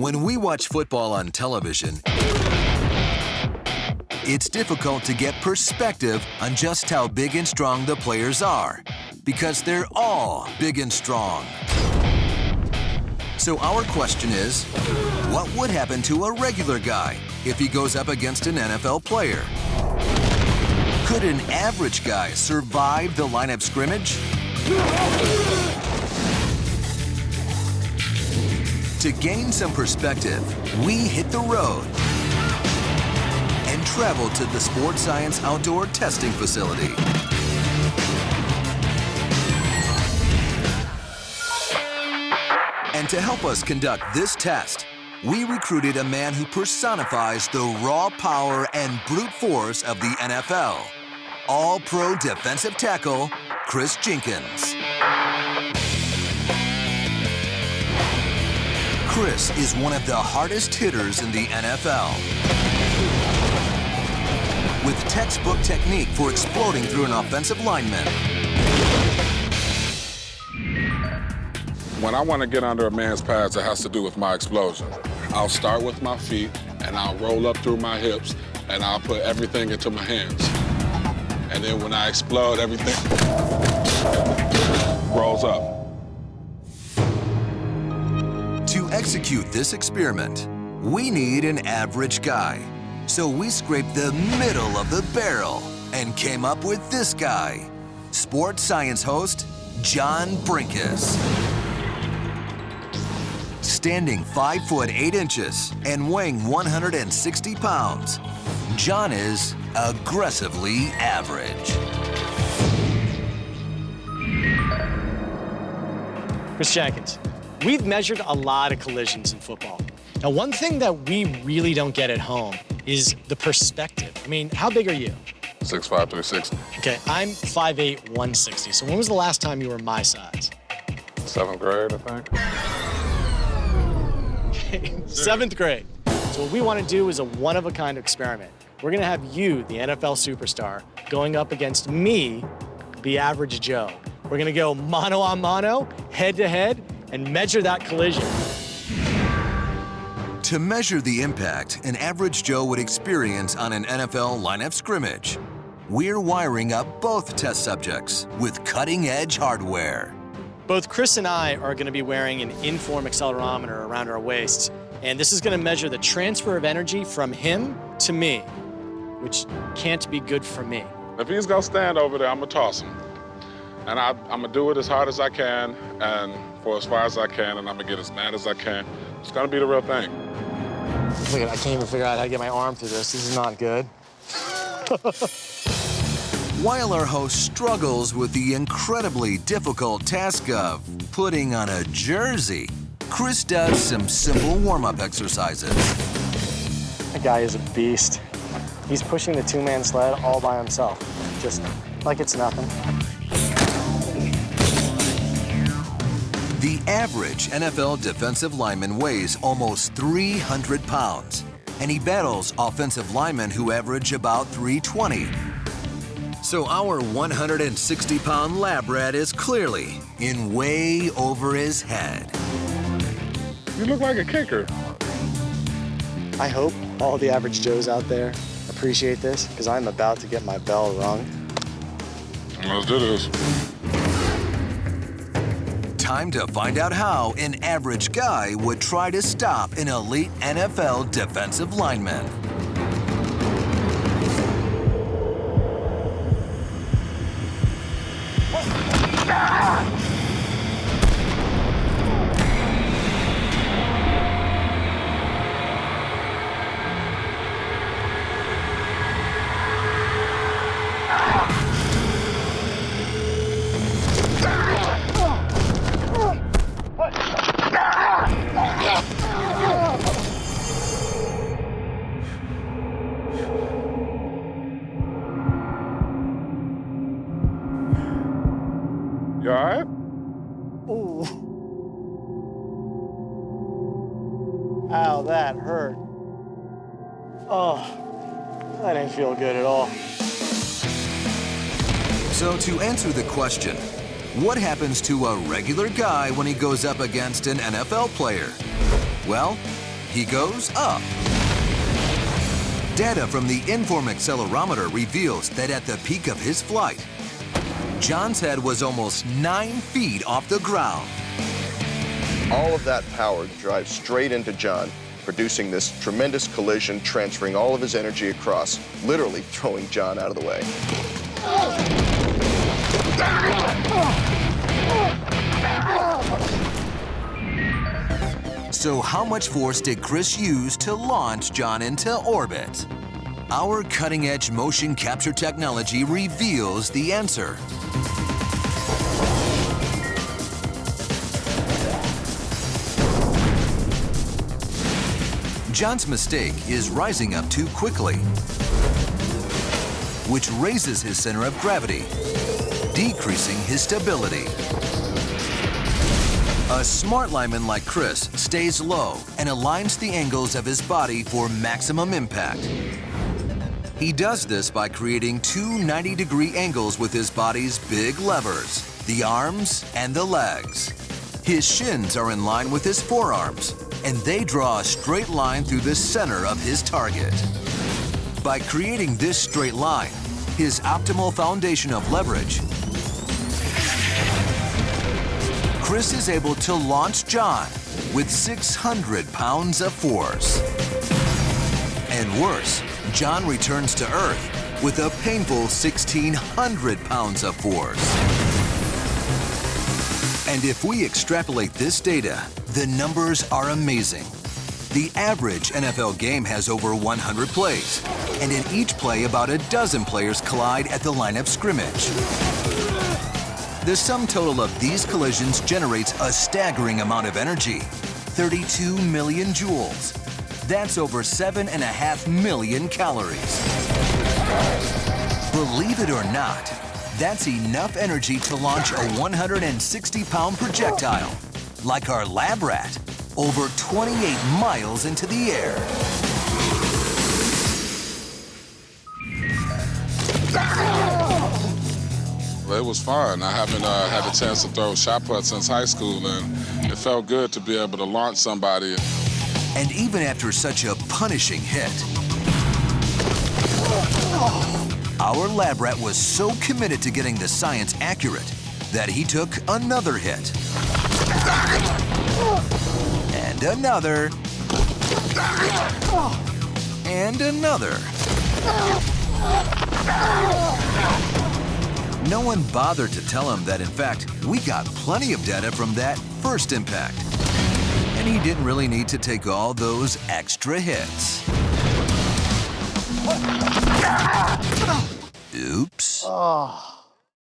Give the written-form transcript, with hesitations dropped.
When we watch football on television, it's difficult to get perspective on just how big and strong the players are, because they're all big and strong. So our question is, what would happen to a regular guy if he goes up against an NFL player? Could an average guy survive the line of scrimmage? To gain some perspective, we hit the road and travel to the Sports Science Outdoor Testing Facility. And to help us conduct this test, we recruited a man who personifies the raw power and brute force of the NFL. All-Pro defensive tackle, Chris Jenkins. Chris is one of the hardest hitters in the NFL. With textbook technique for exploding through an offensive lineman. When I want to get under a man's pads, it has to do with my explosion. I'll start with my feet, and I'll roll up through my hips, and I'll put everything into my hands. And then when I explode, everything rolls up. To execute this experiment, we need an average guy. So we scraped the middle of the barrel and came up with this guy, Sports Science host John Brinkus. Standing 5 foot 8 inches and weighing 160 pounds, John is aggressively average. Chris Jenkins, we've measured a lot of collisions in football. Now, one thing that we really don't get at home is the perspective. I mean, how big are you? 6'5", 360. Okay, I'm 5'8", 160. So when was the last time you were my size? 7th grade, I think. Okay, 7th grade. So what we want to do is a one-of-a-kind experiment. We're going to have you, the NFL superstar, going up against me, the average Joe. We're going to go mano-a-mano, head-to-head, and measure that collision. To measure the impact an average Joe would experience on an NFL line of scrimmage, we're wiring up both test subjects with cutting-edge hardware. Both Chris and I are going to be wearing an Inform accelerometer around our waists, and this is going to measure the transfer of energy from him to me, which can't be good for me. If he's going to stand over there, I'm going to toss him. And I'm going to do it as hard as I can and for as far as I can, and I'm going to get as mad as I can. It's going to be the real thing. Look, I can't even figure out how to get my arm through this. This is not good. While our host struggles with the incredibly difficult task of putting on a jersey, Chris does some simple warm-up exercises. That guy is a beast. He's pushing the two-man sled all by himself, just like it's nothing. The average NFL defensive lineman weighs almost 300 pounds, and he battles offensive linemen who average about 320. So our 160-pound lab rat is clearly in way over his head. You look like a kicker. I hope all the average Joes out there appreciate this, because I'm about to get my bell rung. Let's do this. Time to find out how an average guy would try to stop an elite NFL defensive lineman. You all right? Ooh. Ow, that hurt. Oh, that didn't feel good at all. So to answer the question, what happens to a regular guy when he goes up against an NFL player? Well, he goes up. Data from the Inform accelerometer reveals that at the peak of his flight, John's head was almost 9 feet off the ground. All of that power drives straight into John, producing this tremendous collision, transferring all of his energy across, literally throwing John out of the way. So how much force did Chris use to launch John into orbit? Our cutting-edge motion capture technology reveals the answer. John's mistake is rising up too quickly, which raises his center of gravity, decreasing his stability. A smart lineman like Chris stays low and aligns the angles of his body for maximum impact. He does this by creating two 90-degree angles with his body's big levers, the arms and the legs. His shins are in line with his forearms, and they draw a straight line through the center of his target. By creating this straight line, his optimal foundation of leverage, Chris is able to launch John with 600 pounds of force. And worse, John returns to Earth with a painful 1,600 pounds of force. And if we extrapolate this data, the numbers are amazing. The average NFL game has over 100 plays, and in each play, about a dozen players collide at the line of scrimmage. The sum total of these collisions generates a staggering amount of energy, 32 million joules. That's over 7.5 million calories. Believe it or not, that's enough energy to launch a 160-pound projectile, like our lab rat, over 28 miles into the air. It was fun. I haven't had a chance to throw shot put since high school, and it felt good to be able to launch somebody. And even after such a punishing hit, our lab rat was so committed to getting the science accurate that he took another hit. And another. And another. No one bothered to tell him that, in fact, we got plenty of data from that first impact. And he didn't really need to take all those extra hits. Oops.